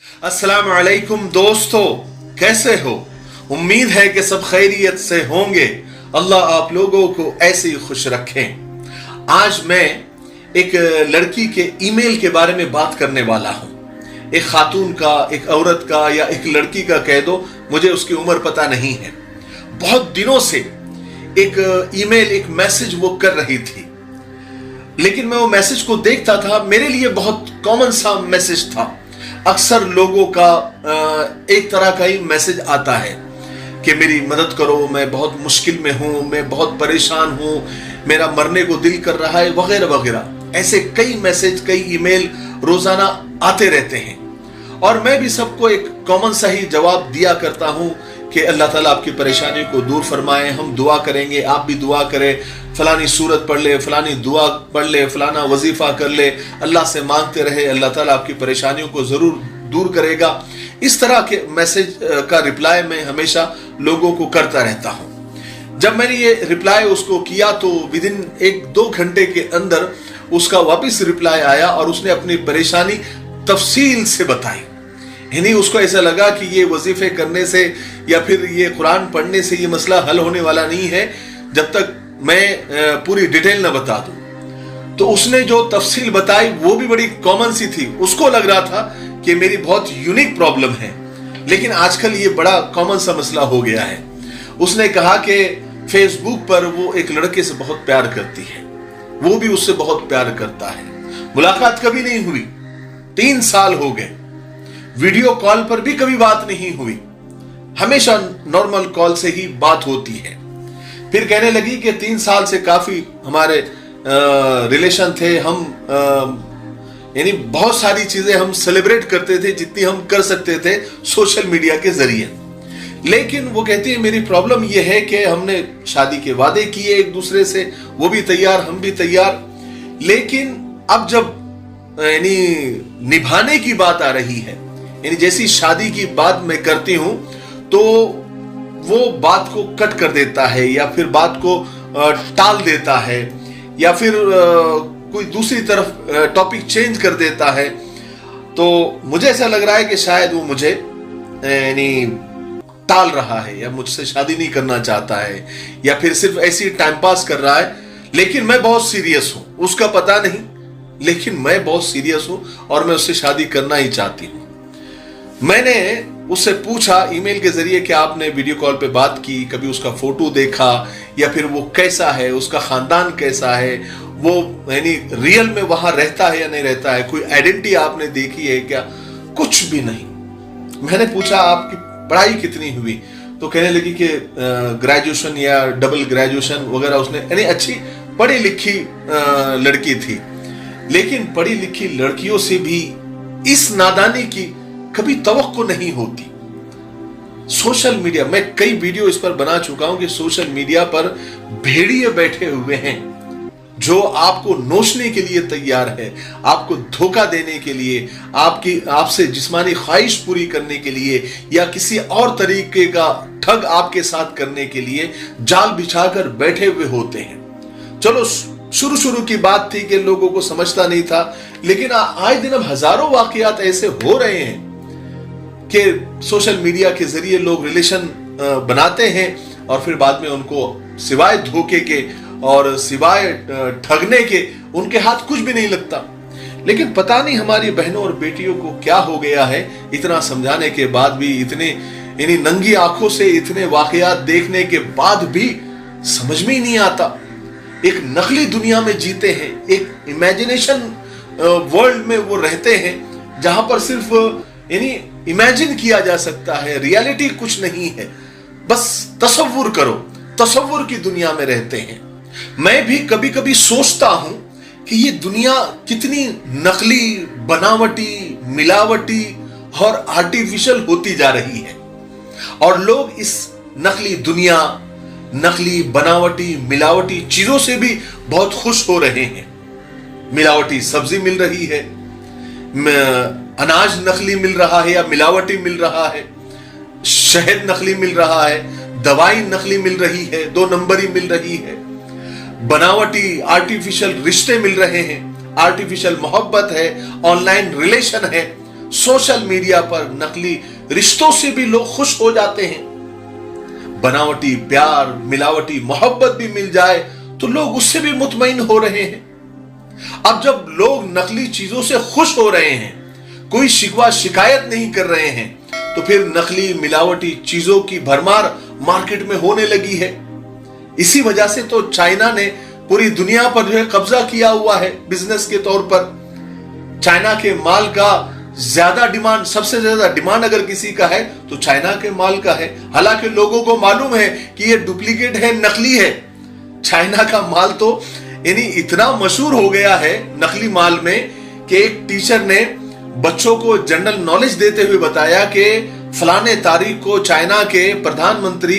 अस्सलाम वालेकुम दोस्तों, कैसे हो? उम्मीद है कि सब खैरियत से होंगे। अल्लाह आप लोगों को ऐसे ही खुश रखें। आज मैं एक लड़की के ईमेल के बारे में बात करने वाला हूं। एक खातून का, एक औरत का या एक लड़की का कह दो, मुझे उसकी उम्र पता नहीं है। बहुत दिनों से एक ईमेल, एक मैसेज वो कर रही थी, लेकिन मैं वो मैसेज को देखता था। मेरे लिए बहुत कॉमन सा मैसेज था। अक्सर लोगों का एक तरह का ही मैसेज आता है कि मेरी मदद करो, मैं बहुत मुश्किल में हूं, मैं बहुत परेशान हूं, मेरा मरने को दिल कर रहा है, वगैरह वगैरह। ऐसे कई मैसेज, कई ईमेल रोजाना आते रहते हैं और मैं भी सबको एक कॉमन सा ही जवाब दिया करता हूं कि अल्लाह ताला आपकी परेशानी को दूर फरमाए, हम दुआ करेंगे, आप भी दुआ करें, फलानी सूरत पढ़ ले, फलानी दुआ पढ़ ले, फलाना वजीफा कर ले, अल्लाह से मांगते रहे, अल्लाह ताला आपकी परेशानियों को जरूर दूर करेगा। इस तरह के मैसेज का रिप्लाई मैं हमेशा लोगों को करता रहता हूं। जब मैंने ये रिप्लाई उसको किया तो विद इन 1-2 घंटे के अंदर उसका वापस रिप्लाई आया और उसने अपनी परेशानी तफसील से बताई। यानी उसको ऐसा लगा कि ये वजीफे करने से या फिर ये कुरान पढ़ने से ये मसला हल होने वाला नहीं है जब तक मैं पूरी डिटेल न बता दूं। तो उसने जो तफसील बताई वो भी बड़ी कॉमन सी थी। उसको लग रहा था कि मेरी बहुत यूनिक प्रॉब्लम है, लेकिन आजकल ये बड़ा कॉमन सा मसला हो गया है। उसने कहा कि फेसबुक पर वो एक लड़के से बहुत प्यार करती है, वो भी उससे बहुत प्यार करता है। मुलाकात कभी नहीं हुई, 3 साल हो गए। वीडियो कॉल पर भी कभी बात नहीं हुई, हमेशा नॉर्मल कॉल से ही बात होती है। फिर कहने लगी कि 3 साल से काफी हमारे रिलेशन थे, हम यानी बहुत सारी चीजें हम सेलिब्रेट करते थे जितनी हम कर सकते थे सोशल मीडिया के जरिए। लेकिन वो कहती है मेरी प्रॉब्लम ये है कि हमने शादी के वादे किए एक दूसरे से, वो भी तैयार, हम भी तैयार, लेकिन अब जब यानी निभाने की बात आ रही है, यानी जैसी शादी की बात मैं करती हूं तो वो बात को कट कर देता है या फिर बात को टाल देता है या फिर कोई दूसरी तरफ टॉपिक चेंज कर देता है। तो मुझे ऐसा लग रहा है कि शायद वो मुझे यानी टाल रहा है या मुझसे शादी नहीं करना चाहता है या फिर सिर्फ ऐसी टाइम पास कर रहा है। लेकिन मैं बहुत सीरियस हूं, उसका पता नहीं, लेकिन मैं बहुत सीरियस हूं और मैं उससे शादी करना ही चाहती हूं। मैंने उससे पूछा ईमेल के जरिए कि आपने वीडियो कॉल पे बात की, कभी उसका फोटो देखा या फिर वो कैसा है, उसका खानदान कैसा है, वो यानी रियल में वहां रहता है या नहीं रहता है, कोई आइडेंटिटी आपने देखी है क्या? कुछ भी नहीं। मैंने पूछा आपकी पढ़ाई कितनी हुई, तो कहने लगी कि ग्रेजुएशन या डबल ग्रेजुएशन वगैरह उसने, यानी अच्छी पढ़ी लिखी लड़की थी। लेकिन पढ़ी लिखी लड़कियों से भी इस नादानी की कभी तवक्को नहीं होती। सोशल मीडिया, मैं कई वीडियो इस पर बना चुका हूं कि सोशल मीडिया पर भेड़िए बैठे हुए हैं जो आपको नोचने के लिए तैयार है, आपको धोखा देने के लिए, आपसे जिस्मानी ख्वाहिश पूरी करने के लिए या किसी और तरीके का ठग आपके साथ करने के लिए जाल बिछाकर बैठे हुए होते हैं। चलो शुरू की बात थी कि लोगों को समझता नहीं था, लेकिन आए दिन अब हजारों वाकयात ऐसे हो रहे हैं कि सोशल मीडिया के जरिए लोग रिलेशन बनाते हैं और फिर बाद में उनको सिवाय धोखे के और सिवाय ठगने के उनके हाथ कुछ भी नहीं लगता। लेकिन पता नहीं हमारी बहनों और बेटियों को क्या हो गया है, इतना समझाने के बाद भी, इतने यानी नंगी आंखों से इतने वाकयात देखने के बाद भी समझ में ही नहीं आता। एक नकली दुनिया में जीते हैं, एक इमेजिनेशन वर्ल्ड में वो रहते हैं जहां पर सिर्फ यानी इमेजिन किया जा सकता है, रियलिटी कुछ नहीं है, बस तसव्वुर करो, तसव्वुर की दुनिया में रहते हैं। मैं भी कभी कभी सोचता हूं कि ये दुनिया कितनी नकली, बनावटी, मिलावटी और आर्टिफिशियल होती जा रही है और लोग इस नकली दुनिया, नकली, बनावटी, मिलावटी चीजों से भी बहुत खुश हो रहे हैं। मिलावटी सब्जी मिल रही है, अनाज नकली मिल रहा है या मिलावटी मिल रहा है, शहद नकली मिल रहा है, दवाई नकली मिल रही है, 2 नंबरी मिल रही है, बनावटी आर्टिफिशियल रिश्ते मिल रहे हैं, आर्टिफिशियल मोहब्बत है, ऑनलाइन रिलेशन है। सोशल मीडिया पर नकली रिश्तों से भी लोग खुश हो जाते हैं। बनावटी प्यार, मिलावटी मोहब्बत भी मिल जाए तो लोग उससे भी मुतमईन हो रहे हैं। अब जब लोग नकली चीजों से खुश हो रहे हैं, कोई शिकवा शिकायत नहीं कर रहे हैं, तो फिर नकली मिलावटी चीजों की भरमार मार्केट में होने लगी है। इसी वजह से तो चाइना ने पूरी दुनिया पर जो है कब्जा किया हुआ है बिजनेस के तौर पर। चाइना के माल का ज्यादा डिमांड, सबसे ज्यादा डिमांड अगर किसी का है तो चाइना के माल का है। हालांकि लोगों को मालूम है कि ये डुप्लीकेट है, नकली है। चाइना का माल तो यानी इतना मशहूर हो गया है नकली माल में कि एक टीचर ने बच्चों को जनरल नॉलेज देते हुए बताया कि फलाने तारीख को चाइना के प्रधानमंत्री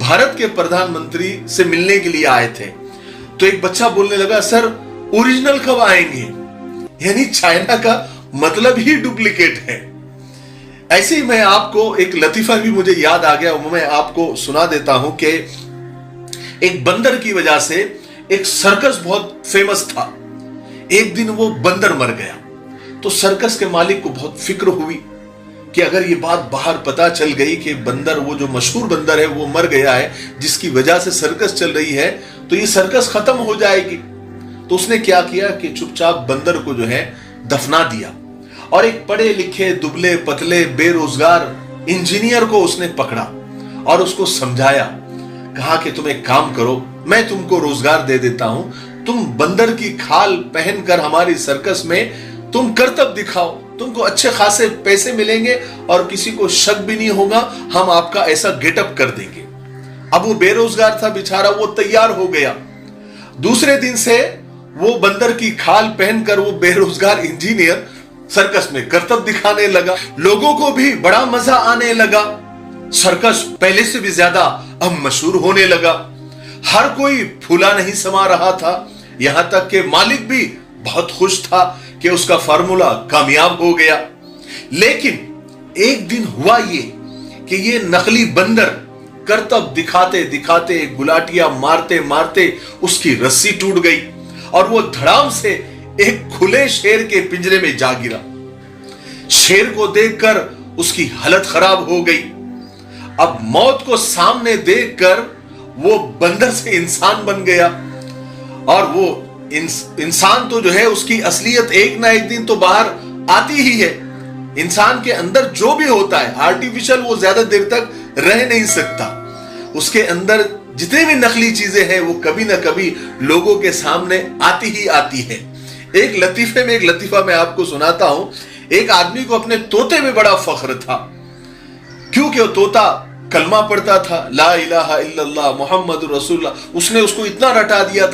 भारत के प्रधानमंत्री से मिलने के लिए आए थे। तो एक बच्चा बोलने लगा, सर ओरिजिनल कब आएंगे? यानी चाइना का मतलब ही डुप्लीकेट है। ऐसे ही मैं आपको एक लतीफा भी मुझे याद आ गया, वो मैं आपको सुना देता हूं कि एक बंदर की वजह से एक सर्कस बहुत फेमस था। एक दिन वो बंदर मर गया तो सर्कस के मालिक को बहुत फिक्र हुई कि अगर ये बात बाहर पता चल गई कि बंदर, वो जो मशहूर बंदर है, वो मर गया है जिसकी वजह से सर्कस चल रही है, तो ये सर्कस खत्म हो जाएगी। तो उसने क्या किया कि चुपचाप बंदर को जो है दफना दिया और एक पढ़े लिखे दुबले पतले बेरोजगार इंजीनियर को उसने पकड़ा और उसको समझाया। कहा कि तुम एक काम करो, मैं तुमको रोजगार दे देता हूं, तुम बंदर की खाल पहनकर हमारी सर्कस में तुम करतब दिखाओ, तुमको अच्छे खासे पैसे मिलेंगे और किसी को शक भी नहीं होगा, हम आपका ऐसा गेटअप कर देंगे। अब वो बेरोजगार था बेचारा, वो तैयार हो गया। दूसरे दिन से वो बंदर की खाल पहनकर वो बेरोजगार इंजीनियर सर्कस में करतब दिखाने लगा। लोगों को भी बड़ा मजा आने लगा। सर्कस पहले से भी ज्यादा अब मशहूर होने लगा। हर कोई फूला नहीं समा रहा था, यहां तक कि मालिक भी बहुत खुश था कि उसका फार्मूला कामयाब हो गया। लेकिन एक दिन हुआ कि ये नकली बंदर करतब दिखाते दिखाते, गुलाटियां मारते मारते उसकी रस्सी टूट गई और वो धड़ाम से एक खुले शेर के पिंजरे में जा गिरा। शेर को देखकर उसकी हालत खराब हो गई। अब मौत को सामने देखकर वो बंदर से इंसान बन गया और वो इंसान तो जो है उसकी असलियत एक ना एक दिन तो बाहर आती ही है। इंसान के अंदर जो भी होता है आर्टिफिशियल, वो ज्यादा देर तक रह नहीं सकता। उसके अंदर जितने भी नकली चीजें हैं वो कभी ना कभी लोगों के सामने आती ही आती है। एक लतीफा मैं आपको सुनाता हूं। एक आदमी को अपने तोते में बड़ा फख्र था, क्योंकि वो तोता कलमा पढ़ता था, ला इलाहा इल्लल्लाह मुहम्मदुर रसूलुल्लाह। उसने उसको इतना रटा दिया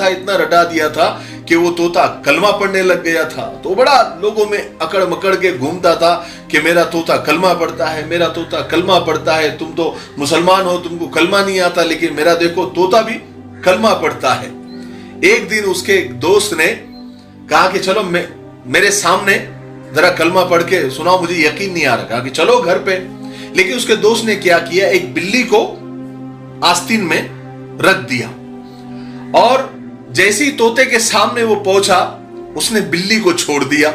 था कि वो तोता कलमा पढ़ने लग गया था। तो बड़ा लोगों में अकड़ मकड़ के घूमता था कि मेरा तोता कलमा पढ़ता है, मेरा तोता कलमा पढ़ता है, तुम तो मुसलमान हो, तुमको कलमा नहीं आता, लेकिन मेरा देखो तोता भी कलमा पढ़ता है। एक दिन उसके दोस्त ने कहा कि चलो मेरे सामने जरा कलमा पढ़ के सुनाओ, मुझे यकीन नहीं आ रहा। कहा कि चलो घर पे। लेकिन उसके दोस्त ने क्या किया, एक बिल्ली को आस्तीन में रख दिया और जैसे ही तोते के सामने वो पहुंचा, उसने बिल्ली को छोड़ दिया।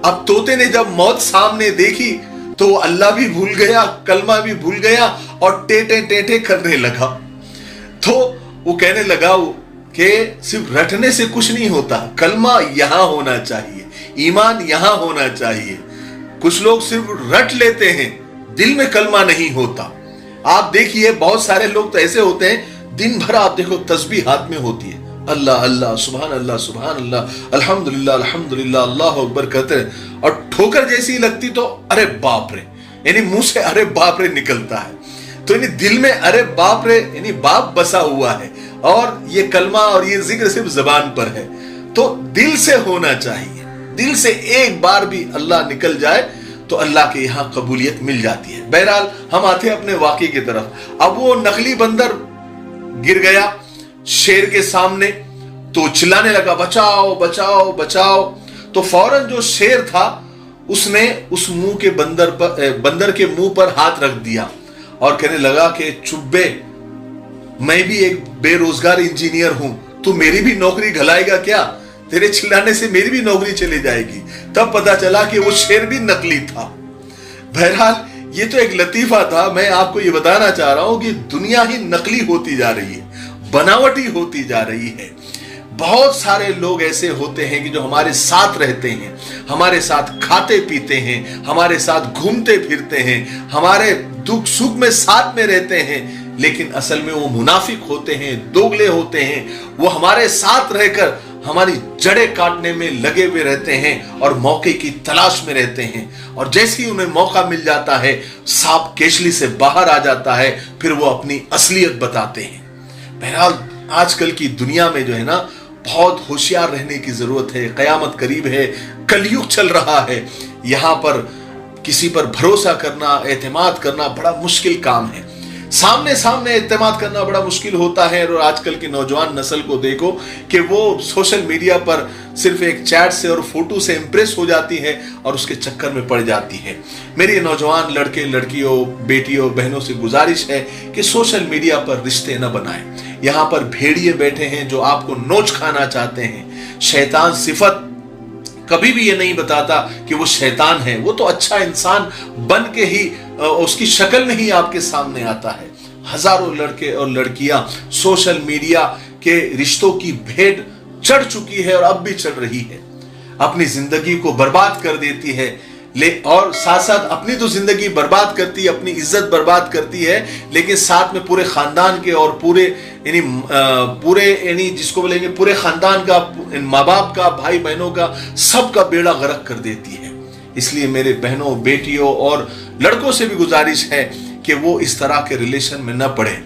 अब तोते ने जब मौत सामने देखी तो वो अल्लाह भी भूल गया, कलमा भी भूल गया और टेटे टेटे करने लगा। तो वो कहने लगा कि सिर्फ रटने से कुछ नहीं होता, कलमा यहां होना चाहिए, ईमान यहां होना चाहिए। कुछ लोग सिर्फ रट लेते हैं, दिल में कलमा नहीं होता। आप देखिए बहुत सारे लोग तो ऐसे होते हैं, दिन भर आप देखो तस्बीह हाथ में होती है, अल्लाह अल्लाह सुभान अल्लाह अल्हम्दुलिल्लाह अल्हम्दुलिल्लाह अल्लाह अकबर कहते हैं, और ठोकर जैसी लगती तो अरे बाप रे, यानी मुंह से अरे बाप रे निकलता है। तो यानी दिल में अरे बाप रे यानी बाप बसा हुआ है, और ये कलमा और ये जिक्र सिर्फ जबान पर है। तो दिल से होना चाहिए, दिल से एक बार भी अल्लाह निकल जाए तो अल्लाह के यहां कबूलियत मिल जाती है। बहरहाल हम आते हैं अपने वाकये की तरफ। अब वो नकली बंदर गिर गया शेर के सामने, तो चिल्लाने लगा बचाओ बचाओ बचाओ। तो फौरन जो शेर था उसने उस मुंह के बंदर के मुंह पर हाथ रख दिया और कहने लगा कि चुब्बे, मैं भी एक बेरोजगार इंजीनियर हूं, तू मेरी भी नौकरी घलाएगा क्या? तेरे चिल्लाने से मेरी भी नौकरी चली जाएगी। तब पता चला कि वो शेर भी नकली था। बहरहाल ये तो एक लतीफा था। मैं आपको ये बताना चाह रहा हूं कि दुनिया ही नकली होती जा रही है, बनावटी होती जा रही है। बहुत सारे लोग ऐसे होते हैं कि जो हमारे साथ रहते हैं, हमारे साथ खाते पीते हैं, हमारे साथ घूमते फिरते हैं, हमारे दुख सुख में साथ में रहते हैं, लेकिन असल में वो मुनाफिक होते हैं, दोगले होते हैं। वो हमारे साथ रहकर हमारी जड़ें काटने में लगे हुए रहते हैं और मौके की तलाश में रहते हैं, और जैसे ही उन्हें मौका मिल जाता है सांप केशली से बाहर आ जाता है, फिर वो अपनी असलियत बताते हैं। बहरहाल आजकल की दुनिया में जो है ना, बहुत होशियार रहने की जरूरत है। कयामत करीब है, कलयुग चल रहा है। यहां पर किसी पर भरोसा करना, एतमाद करना बड़ा मुश्किल काम है। सामने सामने एतमाद करना बड़ा मुश्किल होता है। और आजकल की नौजवान नस्ल को देखो कि वो सोशल मीडिया पर सिर्फ एक चैट से और फोटो से इंप्रेस हो जाती है और उसके चक्कर में पड़ जाती है। मेरी नौजवान लड़के लड़कियों, बेटियों, बहनों से गुजारिश है कि सोशल मीडिया पर रिश्ते न बनाएं। यहाँ पर भेड़िए बैठे हैं जो आपको नोच खाना चाहते हैं। शैतान सिफत कभी भी ये नहीं बताता कि वो शैतान है, वो तो अच्छा इंसान बन के ही उसकी शक्ल में ही आपके सामने आता है। हजारों लड़के और लड़कियां सोशल मीडिया के रिश्तों की भेड़ चढ़ चुकी है और अब भी चढ़ रही है। अपनी जिंदगी को बर्बाद कर देती है, और साथ साथ अपनी तो जिंदगी बर्बाद करती है, अपनी इज्जत बर्बाद करती है, लेकिन साथ में पूरे खानदान के और पूरे यानी जिसको बोलेंगे पूरे खानदान का, माँ बाप का, भाई बहनों का, सबका बेड़ा गर्क कर देती है। इसलिए मेरे बहनों, बेटियों और लड़कों से भी गुजारिश है कि वो इस तरह के रिलेशन में न पड़े।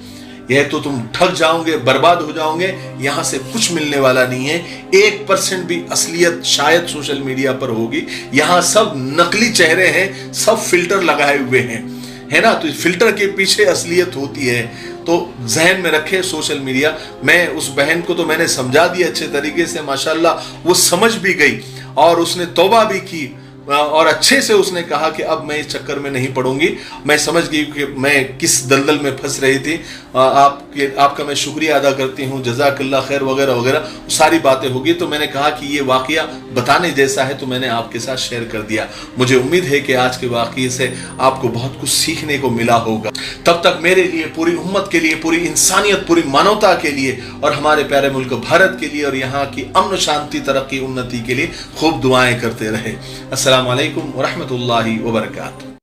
यह तो तुम ठग जाओगे, बर्बाद हो जाओगे, यहां से कुछ मिलने वाला नहीं है। 1% भी असलियत शायद सोशल मीडिया पर होगी। यहां सब नकली चेहरे हैं, सब फिल्टर लगाए हुए हैं, है ना। तो फिल्टर के पीछे असलियत होती है। तो जहन में रखे सोशल मीडिया। मैं उस बहन को तो मैंने समझा दिया अच्छे तरीके से, माशाल्लाह वो समझ भी गई और उसने तौबा भी की, और अच्छे से उसने कहा कि अब मैं इस चक्कर में नहीं पड़ूंगी। मैं समझ गई कि मैं किस दलदल में फंस रही थी। आपका मैं शुक्रिया अदा करती हूँ, जज़ाकल्लाह खैर वगैरह वगैरह सारी बातें होगी। तो मैंने कहा कि ये वाकया बताने जैसा है, तो मैंने आपके साथ शेयर कर दिया। मुझे उम्मीद है कि आज के वाकये से आपको बहुत कुछ सीखने को मिला होगा। तब तक मेरे लिए, पूरी उम्मत के लिए, पूरी इंसानियत, पूरी मानवता के लिए और हमारे प्यारे मुल्क भारत के लिए और यहाँ की अमन शांति, तरक्की, उन्नति के लिए खूब दुआएं करते रहे। अस्सलामु अलैकुम व रहमतुल्लाहि व बरकातहू।